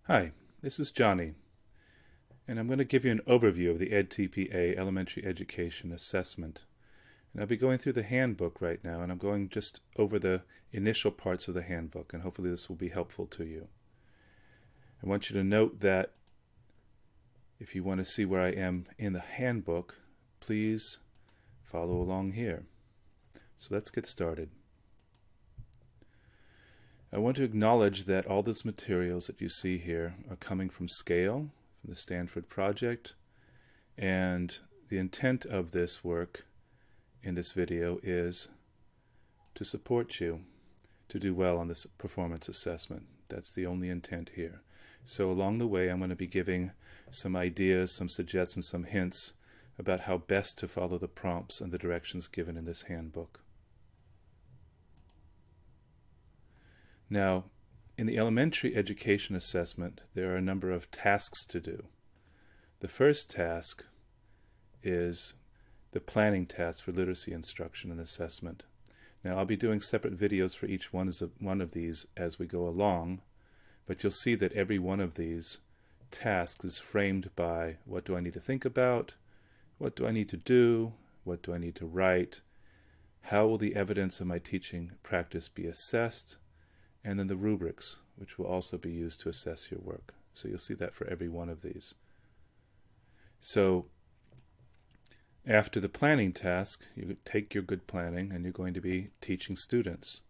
Hi, this is Johnnie, and I'm going to give you an overview of the edTPA Elementary Education Assessment. And I'll be going through the handbook right now, and I'm going just over the initial parts of the handbook, and hopefully this will be helpful to you. I want you to note that if you want to see where I am in the handbook, please follow along here. So let's get started. I want to acknowledge that all these materials that you see here are coming from Scale, from the Stanford project, and the intent of this work in this video is to support you to do well on this performance assessment. That's the only intent here. So along the way I'm going to be giving some ideas, some suggestions, some hints about how best to follow the prompts and the directions given in this handbook. Now, in the elementary education assessment, there are a number of tasks to do. The first task is the planning task for literacy instruction and assessment. Now, I'll be doing separate videos for each one of these as we go along, but you'll see that every one of these tasks is framed by what do I need to think about, what do I need to do, what do I need to write, how will the evidence of my teaching practice be assessed, and then the rubrics, which will also be used to assess your work. So you'll see that for every one of these. So after the planning task, you take your good planning and you're going to be teaching students.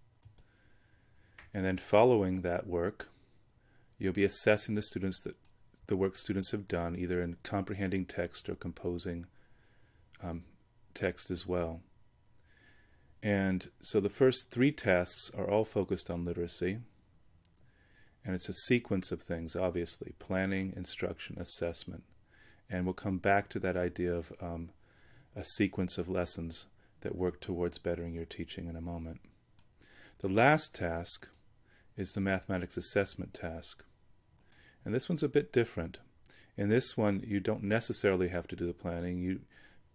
And then following that work, you'll be assessing the work students have done, either in comprehending text or composing text as well. And so the first three tasks are all focused on literacy, and it's a sequence of things, obviously: planning, instruction, assessment. And we'll come back to that idea of a sequence of lessons that work towards bettering your teaching in a moment. The last task is the mathematics assessment task, and this one's a bit different. In this one, you don't necessarily have to do the planning. You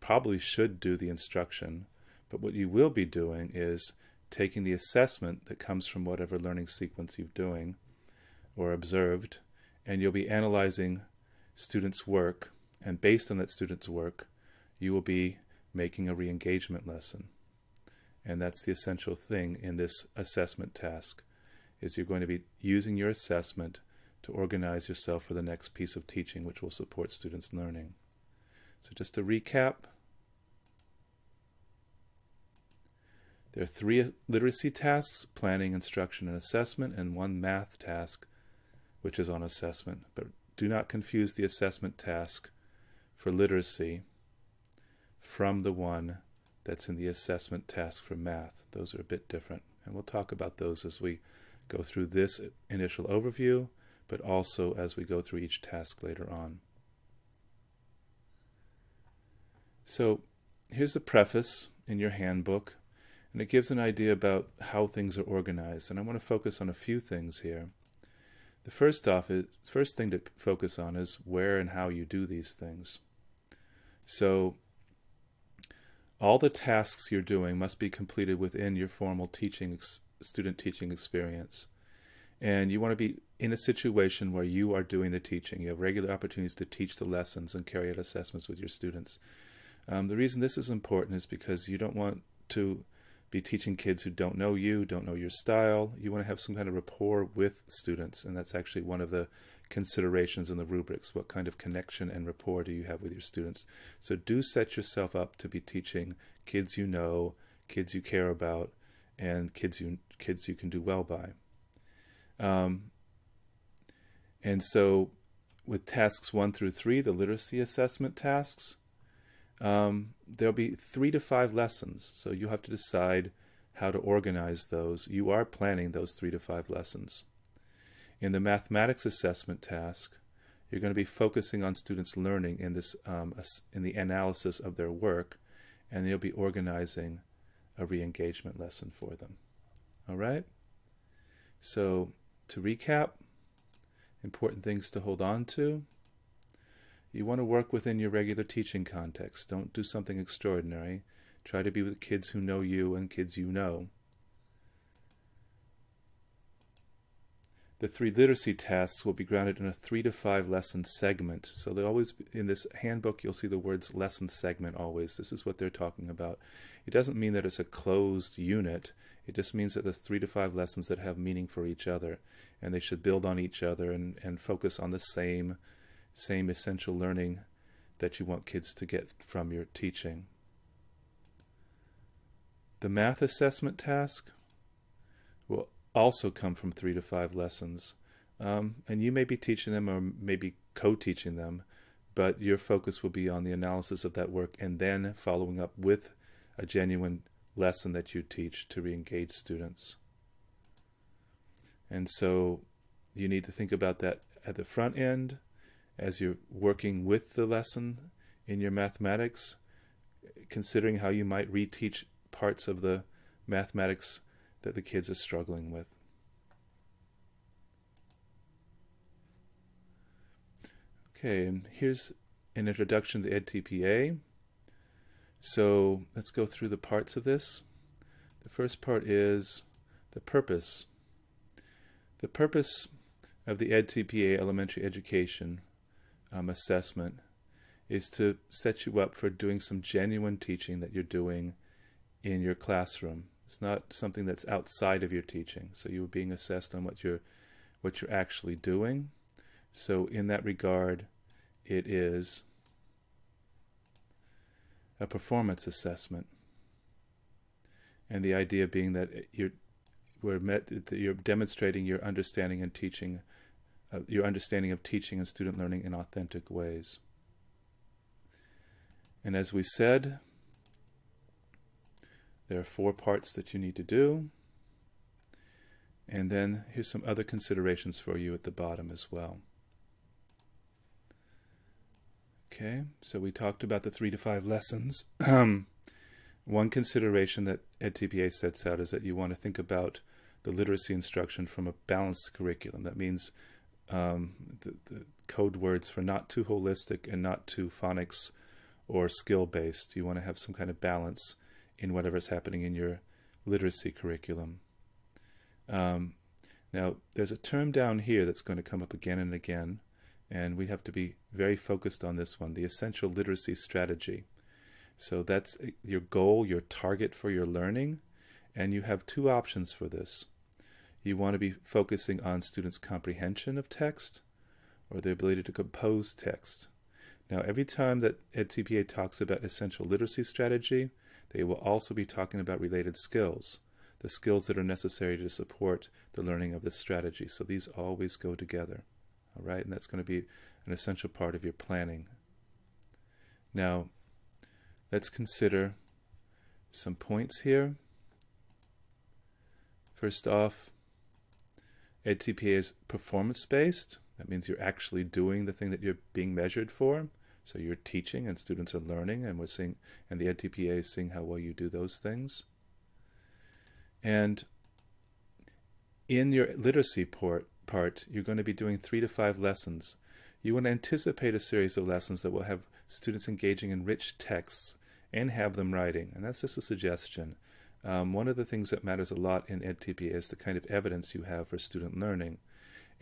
probably should do the instruction. But what you will be doing is taking the assessment that comes from whatever learning sequence you're doing or observed, and you'll be analyzing students' work, and based on that student's work, you will be making a re-engagement lesson. And that's the essential thing in this assessment task, is you're going to be using your assessment to organize yourself for the next piece of teaching which will support students' learning. So just to recap, there are three literacy tasks: planning, instruction, and assessment, and one math task, which is on assessment. But do not confuse the assessment task for literacy from the one that's in the assessment task for math. Those are a bit different, and we'll talk about those as we go through this initial overview, but also as we go through each task later on. So here's the preface in your handbook. And it gives an idea about how things are organized. And I want to focus on a few things here. The first thing to focus on is where and how you do these things. So all the tasks you're doing must be completed within your formal student teaching experience. And you want to be in a situation where you are doing the teaching. You have regular opportunities to teach the lessons and carry out assessments with your students. The reason this is important is because you don't want to be teaching kids who don't know you, don't know your style. You want to have some kind of rapport with students, and that's actually one of the considerations in the rubrics. What kind of connection and rapport do you have with your students? So do set yourself up to be teaching kids you know, kids you care about, and kids you can do well by. And so with tasks 1 through 3, the literacy assessment tasks, there'll be 3 to 5 lessons, so you have to decide how to organize those. You are planning those 3 to 5 lessons. In the mathematics assessment task, you're going to be focusing on students' learning in this in the analysis of their work, and you'll be organizing a re-engagement lesson for them. All right? So to recap, important things to hold on to. You want to work within your regular teaching context. Don't do something extraordinary. Try to be with kids who know you and kids you know. The 3 literacy tasks will be grounded in a 3 to 5 lesson segment. So they always, in this handbook, you'll see the words lesson segment always. This is what they're talking about. It doesn't mean that it's a closed unit. It just means that there's 3 to 5 lessons that have meaning for each other, and they should build on each other and focus on the same essential learning that you want kids to get from your teaching. The math assessment task will also come from 3 to 5 lessons. And you may be teaching them or maybe co-teaching them, but your focus will be on the analysis of that work and then following up with a genuine lesson that you teach to re-engage students. And so you need to think about that at the front end as you're working with the lesson in your mathematics, considering how you might reteach parts of the mathematics that the kids are struggling with. Okay, and here's an introduction to the edTPA. So let's go through the parts of this. The first part is the purpose. The purpose of the edTPA elementary education assessment is to set you up for doing some genuine teaching that you're doing in your classroom. It's not something that's outside of your teaching. So you're being assessed on what you're actually doing. So in that regard, it is a performance assessment. And the idea being that you're demonstrating your understanding and teaching, your understanding of teaching and student learning in authentic ways. And as we said, there are 4 parts that you need to do. And then here's some other considerations for you at the bottom as well. Okay, so we talked about the 3 to 5 lessons. One consideration that edTPA sets out is that you want to think about the literacy instruction from a balanced curriculum. That means the code words for not too holistic and not too phonics or skill-based. You want to have some kind of balance in whatever's happening in your literacy curriculum. Now, there's a term down here that's going to come up again and again, and we have to be very focused on this one, the essential literacy strategy. So that's your goal, your target for your learning, and you have 2 options for this. You want to be focusing on students' comprehension of text or their ability to compose text. Now, every time that edTPA talks about essential literacy strategy, they will also be talking about related skills, the skills that are necessary to support the learning of this strategy. So these always go together. All right, and that's going to be an essential part of your planning. Now, let's consider some points here. First off, edTPA is performance-based. That means you're actually doing the thing that you're being measured for. So you're teaching and students are learning, and the edTPA is seeing how well you do those things. And in your literacy part, you're going to be doing 3 to 5 lessons. You want to anticipate a series of lessons that will have students engaging in rich texts and have them writing. And that's just a suggestion. One of the things that matters a lot in edTPA is the kind of evidence you have for student learning.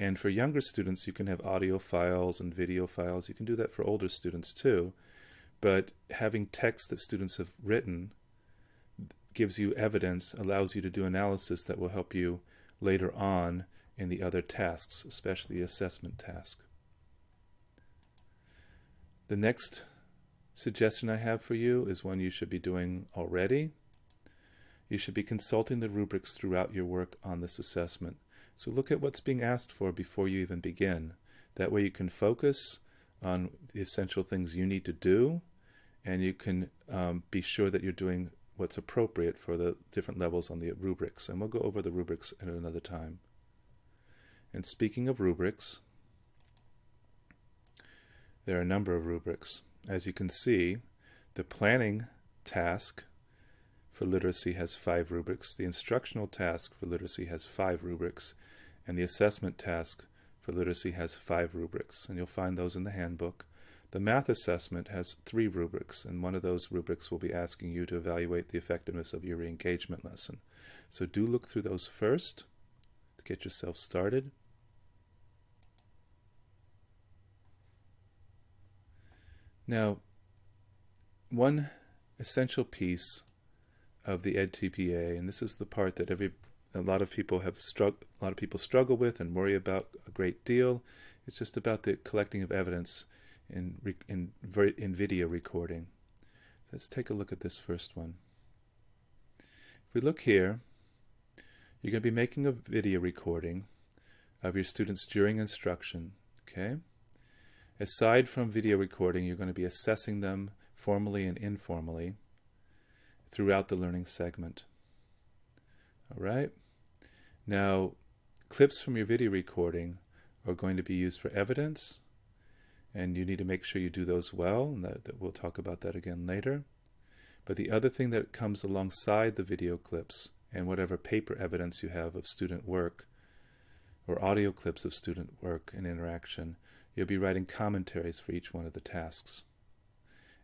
And for younger students, you can have audio files and video files. You can do that for older students too. But having text that students have written gives you evidence, allows you to do analysis that will help you later on in the other tasks, especially the assessment task. The next suggestion I have for you is one you should be doing already. You should be consulting the rubrics throughout your work on this assessment. So look at what's being asked for before you even begin. That way you can focus on the essential things you need to do, and you can be sure that you're doing what's appropriate for the different levels on the rubrics. And we'll go over the rubrics at another time. And speaking of rubrics, there are a number of rubrics. As you can see, the planning task for literacy has 5 rubrics, the instructional task for literacy has 5 rubrics, and the assessment task for literacy has 5 rubrics, and you'll find those in the handbook. The math assessment has 3 rubrics, and one of those rubrics will be asking you to evaluate the effectiveness of your re-engagement lesson. So do look through those first to get yourself started. Now, one essential piece of the edTPA, and this is the part that a lot of people struggle with and worry about a great deal. It's just about the collecting of evidence in video recording. Let's take a look at this first one. If we look here, you're going to be making a video recording of your students during instruction. Okay. Aside from video recording, you're going to be assessing them formally and informally throughout the learning segment. All right. Now, clips from your video recording are going to be used for evidence, and you need to make sure you do those well, and that we'll talk about that again later. But the other thing that comes alongside the video clips and whatever paper evidence you have of student work or audio clips of student work and interaction, you'll be writing commentaries for each one of the tasks.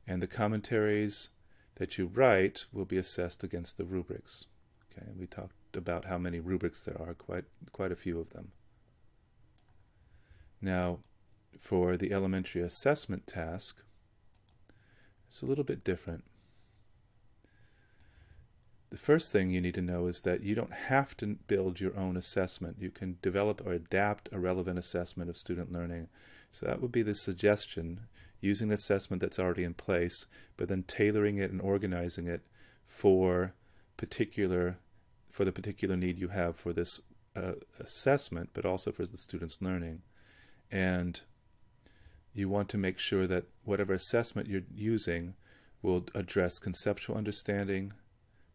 And the commentaries that you write will be assessed against the rubrics. Okay, we talked about how many rubrics there are, quite a few of them. Now, for the elementary assessment task, it's a little bit different. The first thing you need to know is that you don't have to build your own assessment. You can develop or adapt a relevant assessment of student learning. So that would be the suggestion, using an assessment that's already in place, but then tailoring it and organizing it for the particular need you have for this assessment, but also for the student's learning. And you want to make sure that whatever assessment you're using will address conceptual understanding,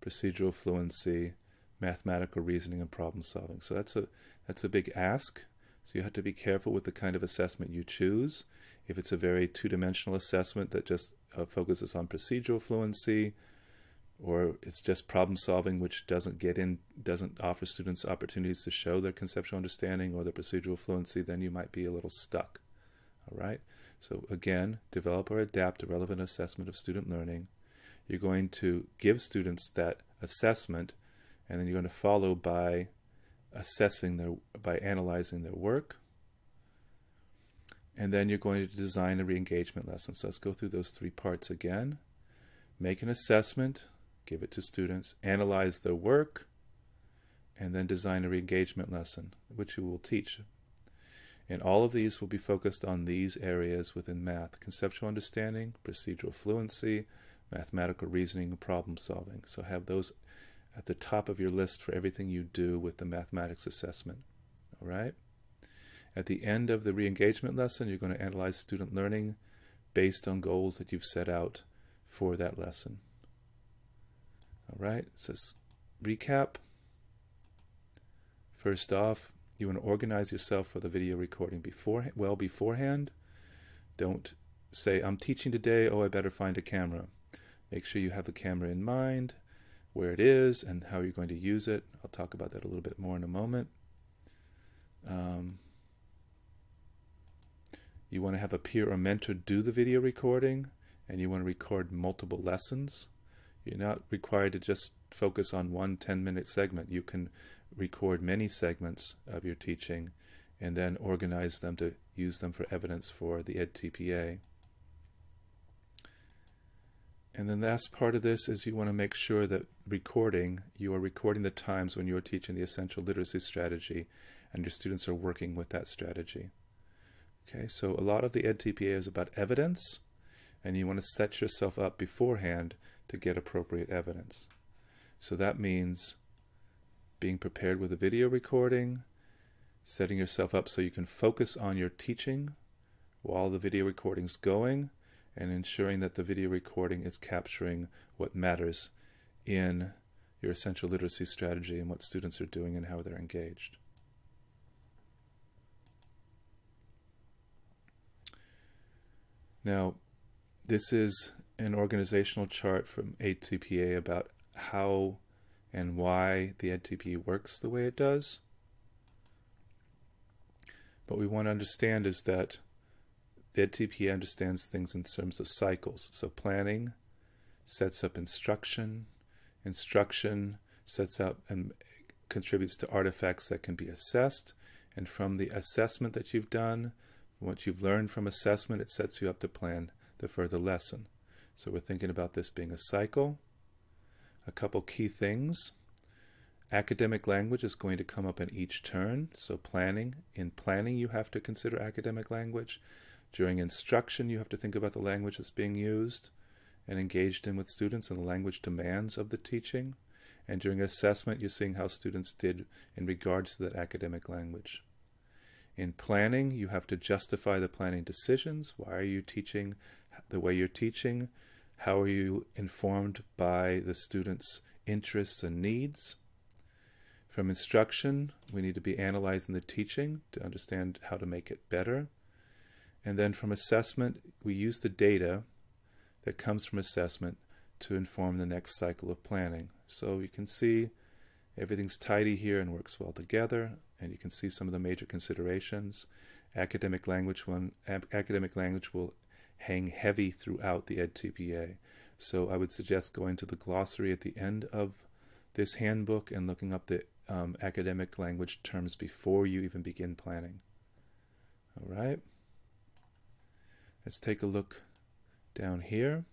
procedural fluency, mathematical reasoning, and problem solving. So that's a big ask. So you have to be careful with the kind of assessment you choose. If it's a very two-dimensional assessment that just focuses on procedural fluency, or it's just problem solving which doesn't offer students opportunities to show their conceptual understanding or their procedural fluency, then you might be a little stuck. All right? So again, develop or adapt a relevant assessment of student learning. You're going to give students that assessment, and then you're going to follow by analyzing their work. And then you're going to design a re-engagement lesson. So let's go through those three parts again. Make an assessment, give it to students, analyze their work, and then design a re-engagement lesson, which you will teach. And all of these will be focused on these areas within math: conceptual understanding, procedural fluency, mathematical reasoning, and problem solving. So have those at the top of your list for everything you do with the mathematics assessment. All right? At the end of the re-engagement lesson, you're going to analyze student learning based on goals that you've set out for that lesson. All right, so let's recap. First off, you want to organize yourself for the video recording beforehand. Don't say, I'm teaching today, oh, I better find a camera. Make sure you have the camera in mind, where it is, and how you're going to use it. I'll talk about that a little bit more in a moment. You want to have a peer or mentor do the video recording, and you want to record multiple lessons. You're not required to just focus on one 10-minute segment. You can record many segments of your teaching and then organize them to use them for evidence for the edTPA. And then the last part of this is you want to make sure that you are recording the times when you are teaching the essential literacy strategy and your students are working with that strategy. Okay, so a lot of the edTPA is about evidence, and you want to set yourself up beforehand to get appropriate evidence. So that means being prepared with a video recording, setting yourself up so you can focus on your teaching while the video recording's going, and ensuring that the video recording is capturing what matters in your essential literacy strategy and what students are doing and how they're engaged. Now, this is an organizational chart from edTPA about how and why the edTPA works the way it does. What we want to understand is that the edTPA understands things in terms of cycles. So planning sets up instruction. Instruction sets up and contributes to artifacts that can be assessed. And from the assessment that you've done, what you've learned from assessment, it sets you up to plan the further lesson. So we're thinking about this being a cycle. A couple key things. Academic language is going to come up in each turn. So in planning you have to consider academic language. During instruction you have to think about the language that's being used and engaged in with students and the language demands of the teaching. And during assessment you're seeing how students did in regards to that academic language. In planning you have to justify the planning decisions. Why are you teaching the way you're teaching? How are you informed by the students' interests and needs? From instruction, we need to be analyzing the teaching to understand how to make it better. And then from assessment, we use the data that comes from assessment to inform the next cycle of planning. So you can see everything's tidy here and works well together, and you can see some of the major considerations. Academic language will hang heavy throughout the edTPA. So I would suggest going to the glossary at the end of this handbook and looking up the academic language terms before you even begin planning. All right. Let's take a look down here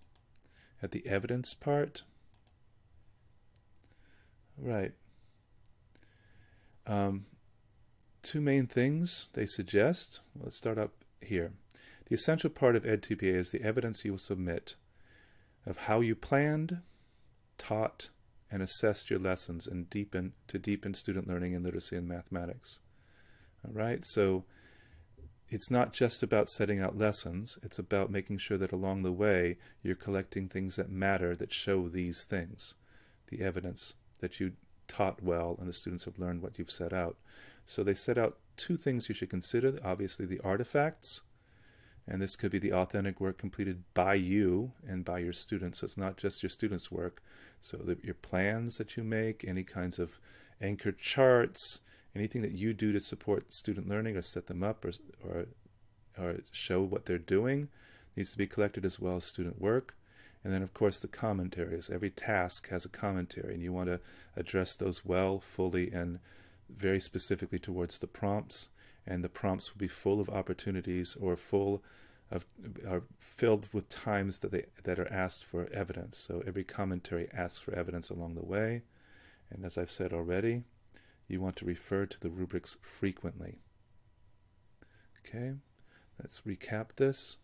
at the evidence part. Right. Two main things they suggest. Let's start up here. The essential part of edTPA is the evidence you will submit of how you planned, taught, and assessed your lessons and deepen student learning in literacy and mathematics. All right, so it's not just about setting out lessons, it's about making sure that along the way you're collecting things that matter, that show these things, the evidence that you taught well and the students have learned what you've set out. So they set out two things you should consider. Obviously the artifacts, and this could be the authentic work completed by you and by your students. So it's not just your students' work. So your plans that you make, any kinds of anchored charts, anything that you do to support student learning or set them up or show what they're doing needs to be collected, as well as student work. And then of course the commentaries. Every task has a commentary and you want to address those well, fully, and very specifically towards the prompts. And the prompts will be full of opportunities or are filled with times that are asked for evidence. So every commentary asks for evidence along the way. And as I've said already, you want to refer to the rubrics frequently. Okay, let's recap this.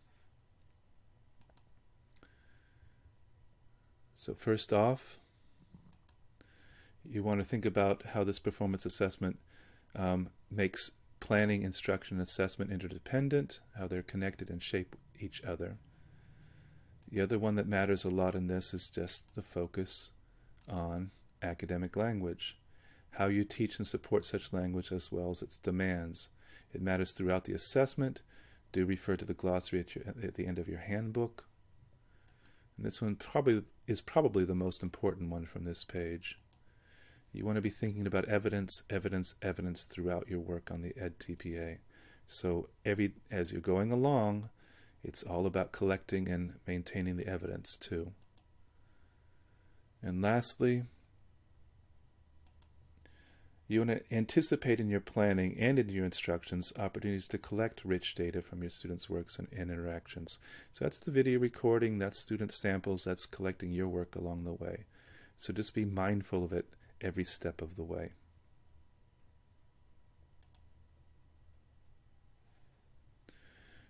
So first off, you want to think about how this performance assessment makes planning, instruction, and assessment interdependent, how they're connected and shape each other. The other one that matters a lot in this is just the focus on academic language, how you teach and support such language as well as its demands. It matters throughout the assessment. Do refer to the glossary at the end of your handbook. And this one is probably the most important one from this page. You want to be thinking about evidence, evidence, evidence throughout your work on the edTPA. So as you're going along, it's all about collecting and maintaining the evidence too. And lastly, you want to anticipate in your planning and in your instructions opportunities to collect rich data from your students' works and interactions. So that's the video recording, that's student samples, that's collecting your work along the way. So just be mindful of it every step of the way.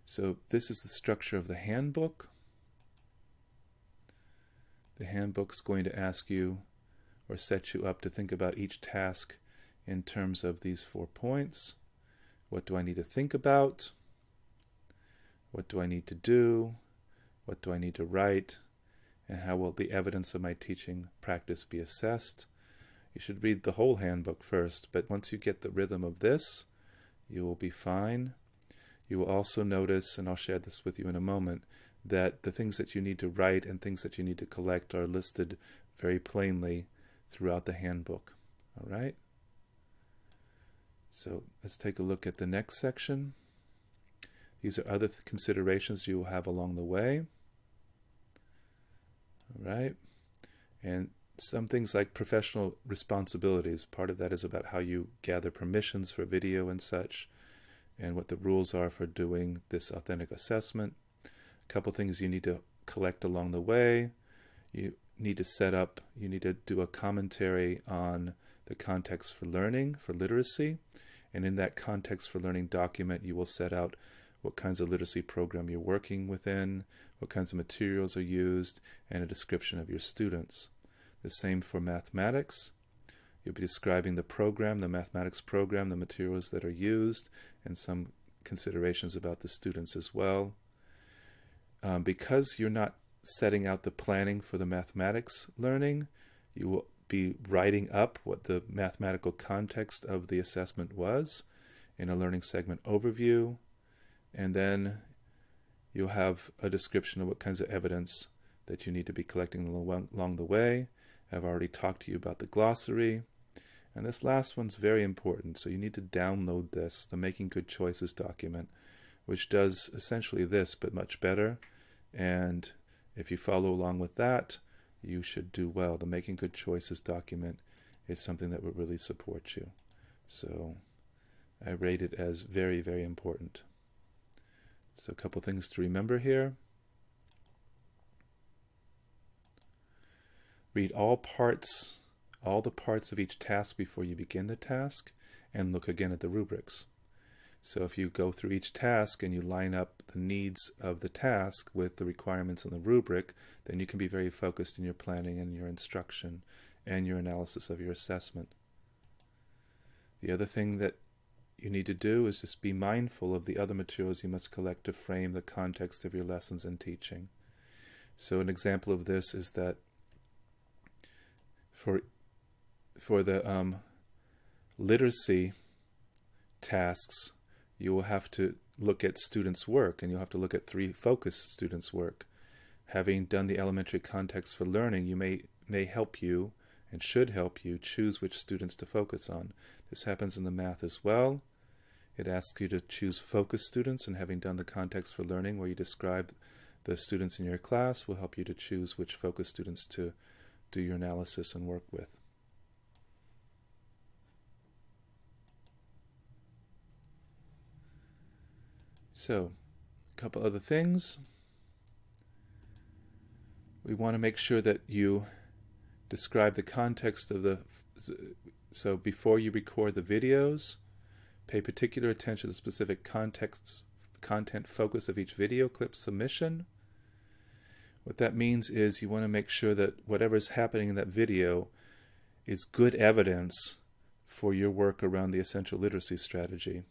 So this is the structure of the handbook. The handbook's going to ask you or set you up to think about each task in terms of these 4 points. What do I need to think about? What do I need to do? What do I need to write? And how will the evidence of my teaching practice be assessed? You should read the whole handbook first, but once you get the rhythm of this, you will be fine. You will also notice, and I'll share this with you in a moment, that the things that you need to write and things that you need to collect are listed very plainly throughout the handbook. All right? So let's take a look at the next section. These are other considerations you will have along the way. All right? And some things like professional responsibilities. Part of that is about how you gather permissions for video and such, and what the rules are for doing this authentic assessment. couple things you need to collect along the way. You need to do a commentary on the context for learning, for literacy. And in that context for learning document, you will set out what kinds of literacy program you're working within, what kinds of materials are used, and a description of your students. The same for mathematics. You'll be describing the program, the mathematics program, the materials that are used, and some considerations about the students as well. Because you're not setting out the planning for the mathematics learning, you will be writing up what the mathematical context of the assessment was in a learning segment overview, and then you'll have a description of what kinds of evidence that you need to be collecting along the way. I've already talked to you about the glossary, and this last one's very important, so you need to download this, the Making Good Choices document, which does essentially this but much better. And if you follow along with that, you should do well. The Making Good Choices document is something that will really support you. So I rate it as very, very important. So a couple things to remember here. Read all the parts of each task before you begin the task, and look again at the rubrics. So if you go through each task and you line up the needs of the task with the requirements in the rubric, then you can be very focused in your planning and your instruction and your analysis of your assessment. The other thing that you need to do is just be mindful of the other materials you must collect to frame the context of your lessons and teaching. So an example of this is that for the literacy tasks, you will have to look at students' work, and you'll have to look at 3 focused students' work. Having done the elementary context for learning, you may help you and should help you choose which students to focus on. This happens in the math as well. It asks you to choose focus students, and having done the context for learning where you describe the students in your class will help you to choose which focus students to do your analysis and work with. So, a couple other things. We want to make sure that you describe the context of so before you record the videos, pay particular attention to the specific content focus of each video clip submission. What that means is you want to make sure that whatever's happening in that video is good evidence for your work around the essential literacy strategy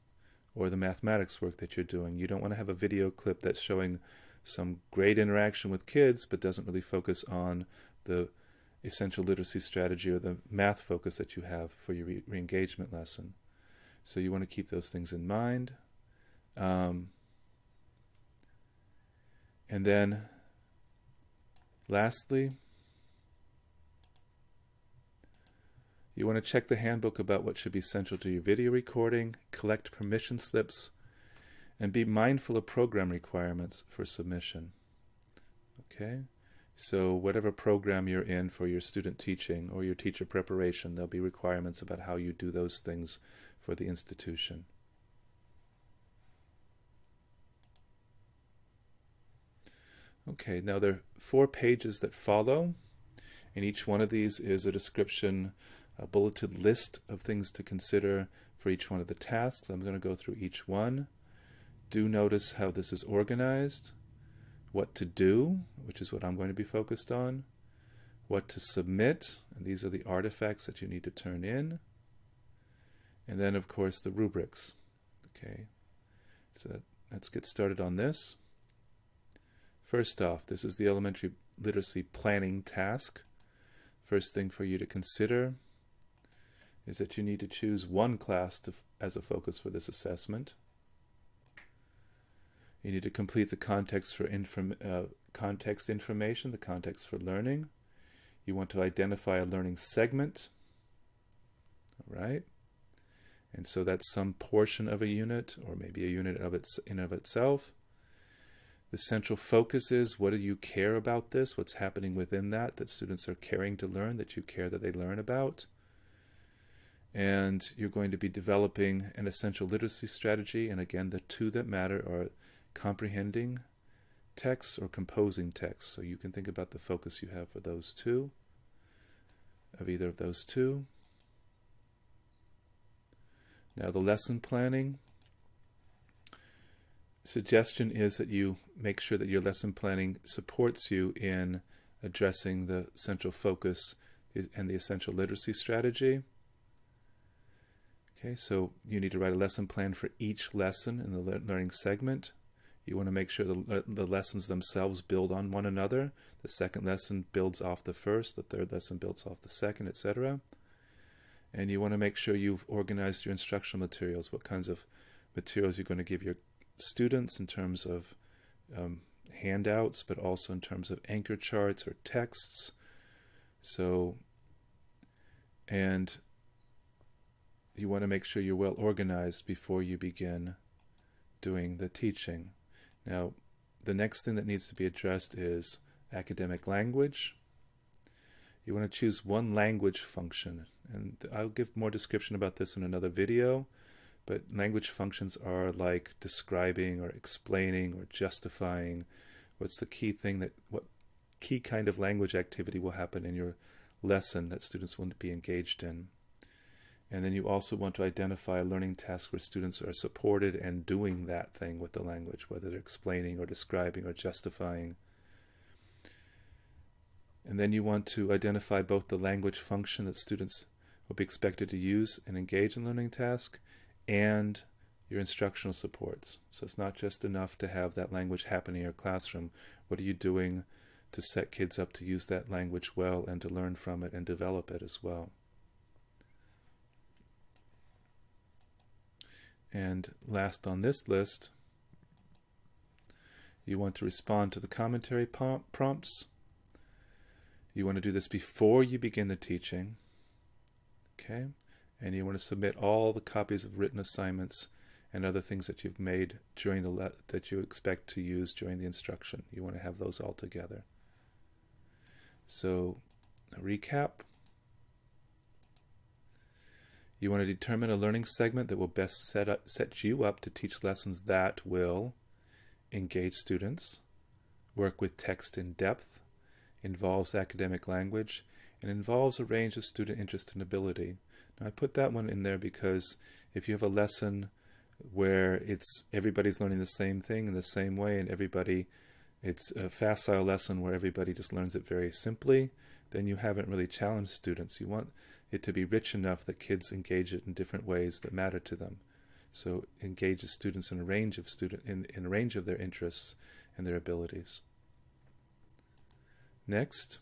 or the mathematics work that you're doing. You don't want to have a video clip that's showing some great interaction with kids but doesn't really focus on the essential literacy strategy or the math focus that you have for your re-engagement lesson. So you want to keep those things in mind. And then lastly, you want to check the handbook about what should be central to your video recording, collect permission slips, and be mindful of program requirements for submission. Okay? So whatever program you're in for your student teaching or your teacher preparation, there'll be requirements about how you do those things for the institution. Okay, now there are 4 pages that follow, and each one of these is a description, a bulleted list of things to consider for each one of the tasks. I'm going to go through each one. Do notice how this is organized, what to do, which is what I'm going to be focused on, what to submit, and these are the artifacts that you need to turn in, and then of course the rubrics. Okay, so let's get started on this. First off, this is the elementary literacy planning task. First thing for you to consider is that you need to choose one class as a focus for this assessment. You need to complete the context for context information, the context for learning. You want to identify a learning segment. All right? And so that's some portion of a unit, or maybe a unit of in of itself. The central focus is, what do you care about this? What's happening within that students are caring to learn, that you care that they learn about? And you're going to be developing an essential literacy strategy. And again, the 2 that matter are comprehending text or composing text. So you can think about the focus you have for those two, of either of those two. Now the lesson planning. Suggestion is that you make sure that your lesson planning supports you in addressing the central focus and the essential literacy strategy. Okay, so you need to write a lesson plan for each lesson in the learning segment. You want to make sure the lessons themselves build on one another. The second lesson builds off the first, the third lesson builds off the second, etc. And you want to make sure you've organized your instructional materials, what kinds of materials you're going to give your students in terms of handouts, but also in terms of anchor charts or texts. So, and you want to make sure you're well organized before you begin doing the teaching. Now, the next thing that needs to be addressed is academic language. You want to choose one language function, and I'll give more description about this in another video, but language functions are like describing or explaining or justifying. What's the key thing what key kind of language activity will happen in your lesson that students want to be engaged in. And then you also want to identify a learning task where students are supported and doing that thing with the language, whether they're explaining or describing or justifying. And then you want to identify both the language function that students will be expected to use and engage in learning task and your instructional supports. So it's not just enough to have that language happen in your classroom. What are you doing to set kids up to use that language well and to learn from it and develop it as well? And last on this list, you want to respond to the commentary prompts. You want to do this before you begin the teaching, okay? And you want to submit all the copies of written assignments and other things that you've made during that you expect to use during the instruction. You want to have those all together. So, a recap. You want to determine a learning segment that will best set you up to teach lessons that will engage students, work with text in depth, involves academic language, and involves a range of student interest and ability. Now I put that one in there because if you have a lesson where everybody's learning the same thing in the same way and it's a facile lesson where everybody just learns it very simply, then you haven't really challenged students. You want it to be rich enough that kids engage it in different ways that matter to them. So engages students in a range of in a range of their interests and their abilities. Next,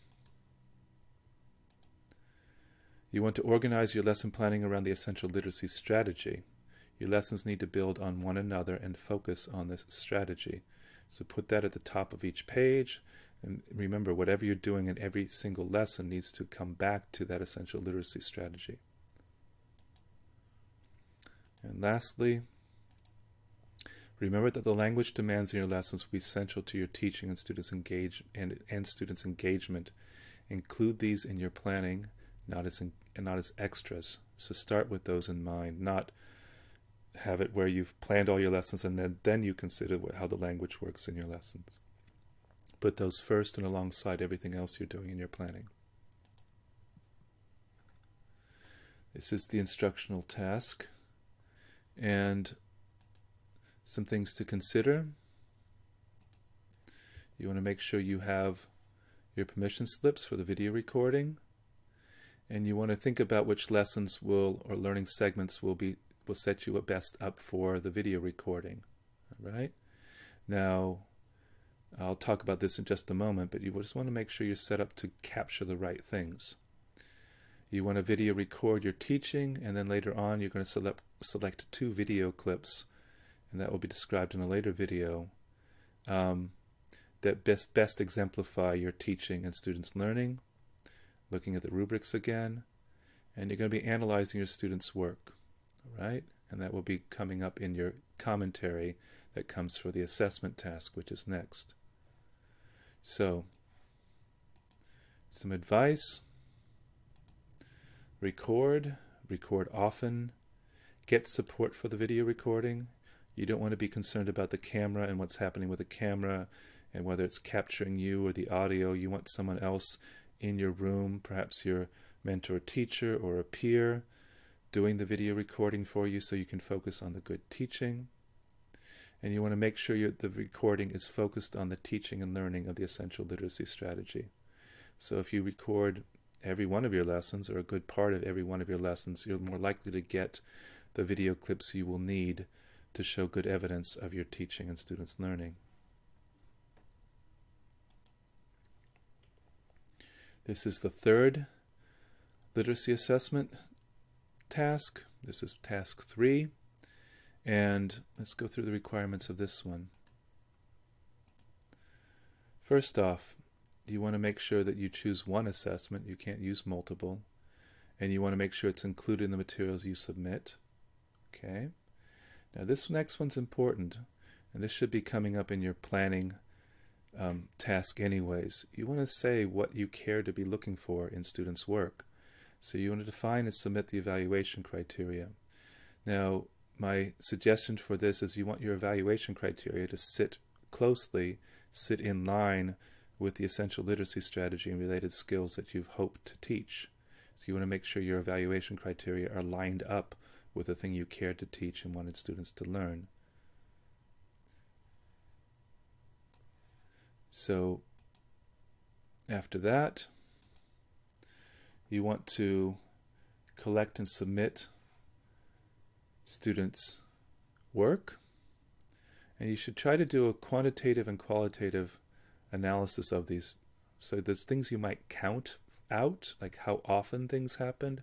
you want to organize your lesson planning around the essential literacy strategy. Your lessons need to build on one another and focus on this strategy. So put that at the top of each page. And remember, whatever you're doing in every single lesson needs to come back to that essential literacy strategy. And lastly, remember that the language demands in your lessons will be central to your teaching and students' students' engagement. Include these in your planning, not as extras. So start with those in mind, not have it where you've planned all your lessons and then you consider how the language works in your lessons. Put those first and alongside everything else you're doing in your planning. This is the instructional task. And some things to consider. You want to make sure you have your permission slips for the video recording. And you want to think about which lessons or learning segments will set you best up for the video recording. All right? Now, I'll talk about this in just a moment, but you just want to make sure you're set up to capture the right things. You want to video record your teaching, and then later on you're going to select 2 video clips, and that will be described in a later video, that best exemplify your teaching and students' learning, looking at the rubrics again, and you're going to be analyzing your students' work, all right? And that will be coming up in your commentary that comes for the assessment task, which is next. So, some advice. Record often. Get support for the video recording. You don't want to be concerned about the camera and what's happening with the camera And whether it's capturing you or the audio, you want someone else in your room, perhaps your mentor teacher or a peer, doing the video recording for you so you can focus on the good teaching. And you want to make sure the recording is focused on the teaching and learning of the essential literacy strategy. So if you record every one of your lessons, or a good part of every one of your lessons, you're more likely to get the video clips you will need to show good evidence of your teaching and students' learning. This is the third literacy assessment task. This is task 3. And let's go through the requirements of this one. First off, you want to make sure that you choose one assessment. You can't use multiple. And you want to make sure it's included in the materials you submit. Okay. Now this next one's important, and this should be coming up in your planning task anyways. You want to say what you care to be looking for in students' work. So you want to define and submit the evaluation criteria. Now, my suggestion for this is you want your evaluation criteria to sit in line with the essential literacy strategy and related skills that you've hoped to teach. So you want to make sure your evaluation criteria are lined up with the thing you cared to teach and wanted students to learn. So after that, you want to collect and submit students' work, and you should try to do a quantitative and qualitative analysis of these. So there's things you might count out, like how often things happened,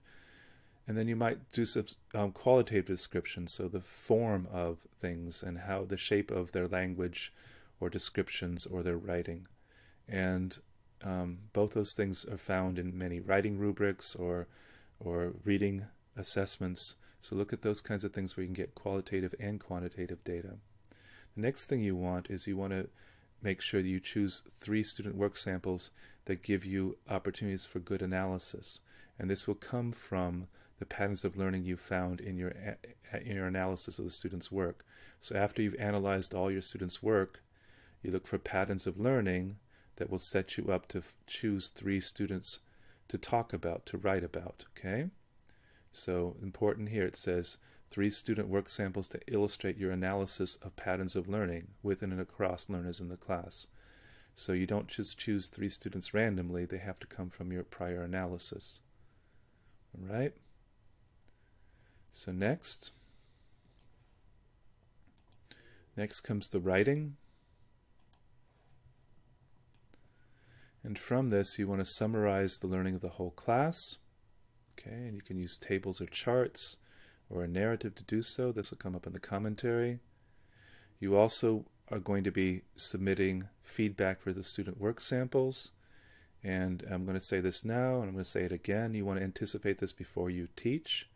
and then you might do some qualitative description, so the form of things and how the shape of their language or descriptions or their writing. And both those things are found in many writing rubrics or reading assessments. So look at those kinds of things where you can get qualitative and quantitative data. The next thing you want is you want to make sure that you choose 3 student work samples that give you opportunities for good analysis. And this will come from the patterns of learning you found in your analysis of the student's work. So after you've analyzed all your students' work, you look for patterns of learning that will set you up to choose 3 students to talk about, to write about, okay? So important here, it says 3 student work samples to illustrate your analysis of patterns of learning within and across learners in the class. So you don't just choose 3 students randomly, they have to come from your prior analysis. All right? So next comes the writing. And from this, you want to summarize the learning of the whole class. Okay, and you can use tables or charts or a narrative to do so. This will come up in the commentary. You also are going to be submitting feedback for the student work samples. And I'm going to say this now, and I'm going to say it again. You want to anticipate this before you teach.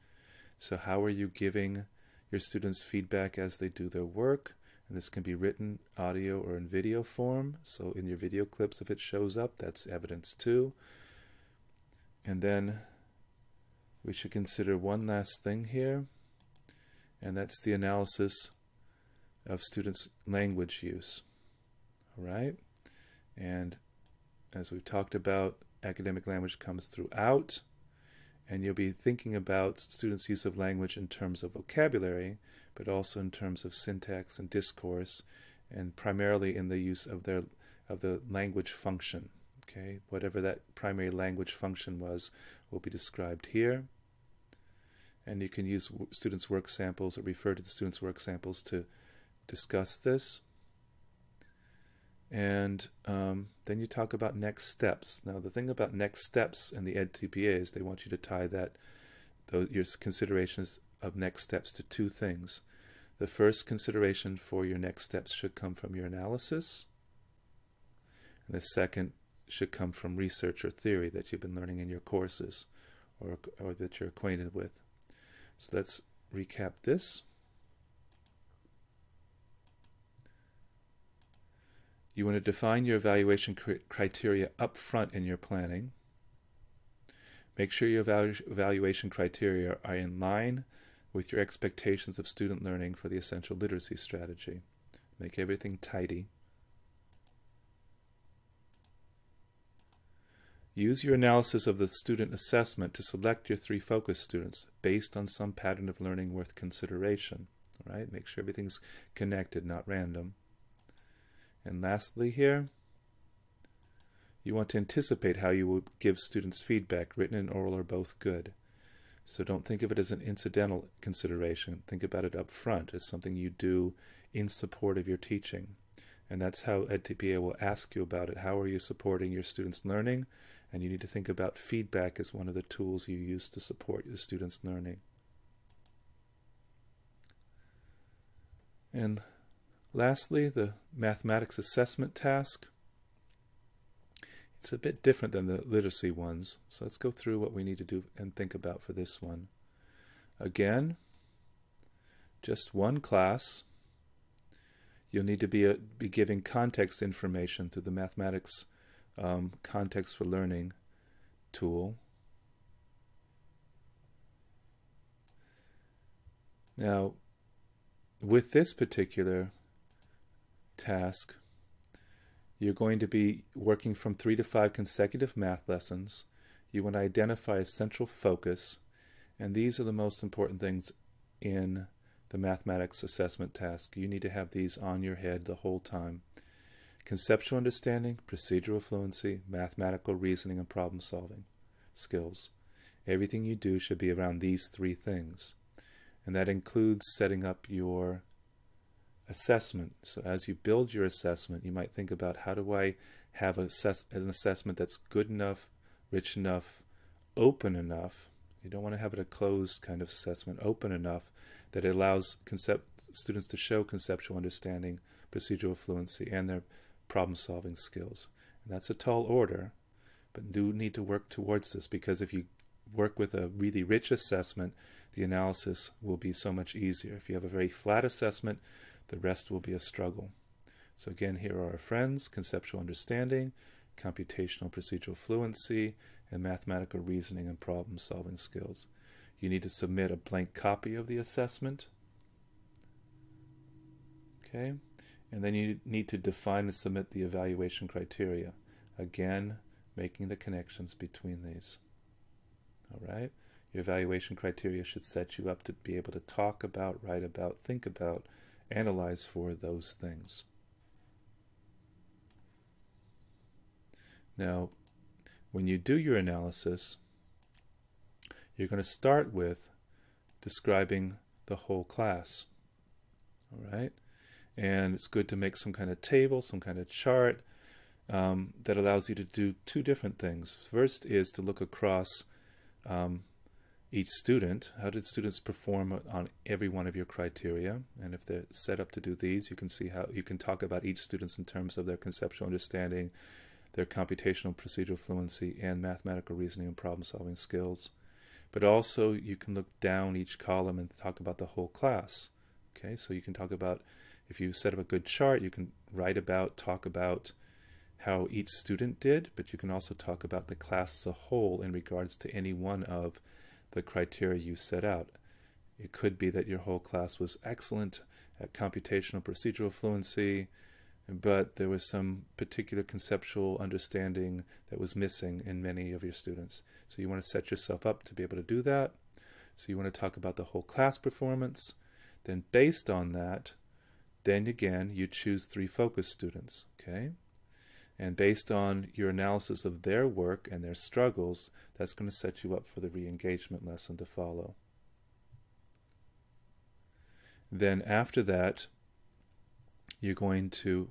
So how are you giving your students feedback as they do their work? And this can be written, audio, or in video form. So in your video clips, if it shows up, that's evidence too. And then we should consider one last thing here, and that's the analysis of students' language use. All right? And as we've talked about, academic language comes throughout, and you'll be thinking about students' use of language in terms of vocabulary, but also in terms of syntax and discourse, and primarily in the use of the language function. Okay, whatever that primary language function was will be described here. And you can use students' work samples or refer to the students' work samples to discuss this. And then you talk about next steps. Now the thing about next steps in the edTPA is they want you to tie your considerations of next steps to 2 things. The first consideration for your next steps should come from your analysis, and the second should come from research or theory that you've been learning in your courses or that you're acquainted with. So let's recap this. You want to define your evaluation criteria up front in your planning. Make sure your evaluation criteria are in line with your expectations of student learning for the essential literacy strategy. Make everything tidy. Use your analysis of the student assessment to select your 3 focus students based on some pattern of learning worth consideration. All right? Make sure everything's connected, not random. And lastly here, you want to anticipate how you will give students feedback, written and oral or both good. So don't think of it as an incidental consideration. Think about it up front as something you do in support of your teaching. And that's how edTPA will ask you about it. How are you supporting your students' learning? And you need to think about feedback as one of the tools you use to support your students' learning. And lastly, the mathematics assessment task. It's a bit different than the literacy ones, so let's go through what we need to do and think about for this one. Again, just one class. You'll need to be giving context information through the mathematics context for learning tool. Now, with this particular task, you're going to be working from 3 to 5 consecutive math lessons. You want to identify a central focus, and these are the most important things in the mathematics assessment task. You need to have these on your head the whole time. Conceptual understanding, procedural fluency, mathematical reasoning, and problem solving skills. Everything you do should be around these 3 things. And that includes setting up your assessment. So as you build your assessment, you might think about, how do I have an assessment that's good enough, rich enough, open enough. You don't want to have it a closed kind of assessment, open enough that it allows students to show conceptual understanding, procedural fluency, and their problem-solving skills. And that's a tall order, but do need to work towards this, because if you work with a really rich assessment, the analysis will be so much easier. If you have a very flat assessment, the rest will be a struggle. So again, here are our friends: conceptual understanding, computational procedural fluency, and mathematical reasoning and problem-solving skills. You need to submit a blank copy of the assessment. Okay, and then you need to define and submit the evaluation criteria. Again, making the connections between these. All right, your evaluation criteria should set you up to be able to talk about, write about, think about, analyze for those things. Now, when you do your analysis, you're going to start with describing the whole class. All right? And it's good to make some kind of table, some kind of chart that allows you to do 2 different things. First is to look across each student. How did students perform on every one of your criteria? And if they're set up to do these, you can see how you can talk about each student in terms of their conceptual understanding, their computational procedural fluency, and mathematical reasoning and problem-solving skills. But also you can look down each column and talk about the whole class. Okay, so you can talk about, if you set up a good chart, you can write about, talk about how each student did, but you can also talk about the class as a whole in regards to any one of the criteria you set out. It could be that your whole class was excellent at computational procedural fluency, but there was some particular conceptual understanding that was missing in many of your students. So you want to set yourself up to be able to do that. So you want to talk about the whole class performance. Then based on that, then again, you choose 3 focus students, okay? And based on your analysis of their work and their struggles, that's going to set you up for the re-engagement lesson to follow. Then after that, you're going to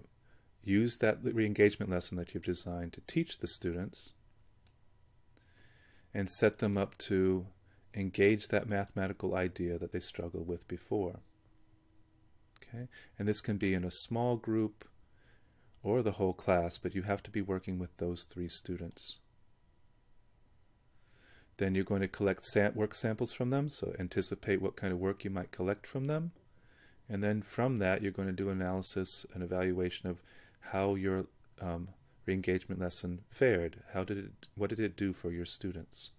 use that re-engagement lesson that you've designed to teach the students and set them up to engage that mathematical idea that they struggled with before. Okay? And this can be in a small group or the whole class, but you have to be working with those 3 students. Then you're going to collect work samples from them, so anticipate what kind of work you might collect from them. And then from that, you're going to do analysis and evaluation of how your re-engagement lesson fared. What did it do for your students?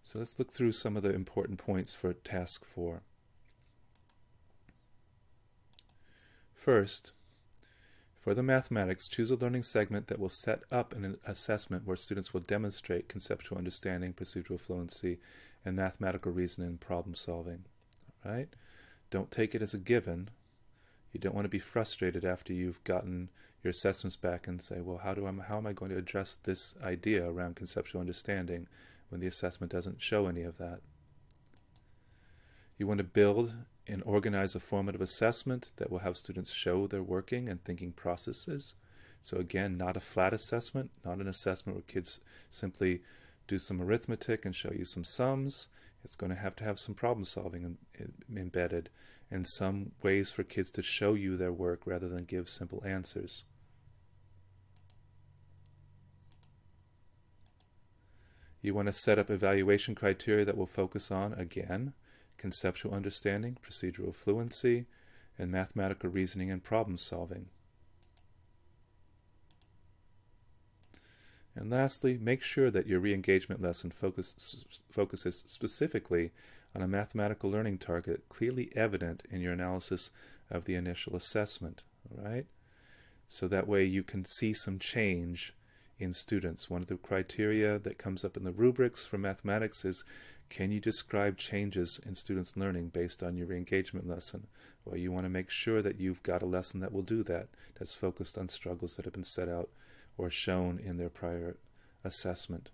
So let's look through some of the important points for task 4. For the mathematics, choose a learning segment that will set up an assessment where students will demonstrate conceptual understanding, procedural fluency, and mathematical reasoning and problem solving. Right? Don't take it as a given. You don't want to be frustrated after you've gotten your assessments back and say, well, how am I going to address this idea around conceptual understanding when the assessment doesn't show any of that? You want to build and organize a formative assessment that will have students show their working and thinking processes. So again, not a flat assessment, not an assessment where kids simply do some arithmetic and show you some sums. It's going to have some problem solving embedded and some ways for kids to show you their work rather than give simple answers. You want to set up evaluation criteria that will focus on, again, conceptual understanding, procedural fluency, and mathematical reasoning and problem solving. And lastly, make sure that your re-engagement lesson focuses specifically on a mathematical learning target clearly evident in your analysis of the initial assessment, right? So that way you can see some change in students. One of the criteria that comes up in the rubrics for mathematics is, can you describe changes in students' learning based on your re-engagement lesson? Well, you want to make sure that you've got a lesson that will do that, that's focused on struggles that have been set out or shown in their prior assessment.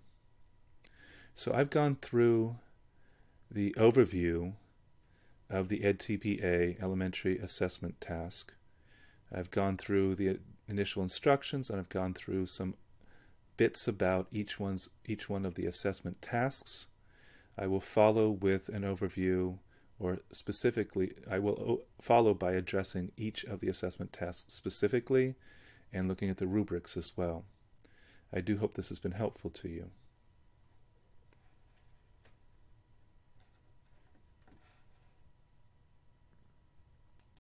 So I've gone through the overview of the edTPA elementary assessment task. I've gone through the initial instructions, and I've gone through some bits about each one of the assessment tasks. I will follow with an overview, or specifically, I will follow by addressing each of the assessment tasks specifically and looking at the rubrics as well. I do hope this has been helpful to you.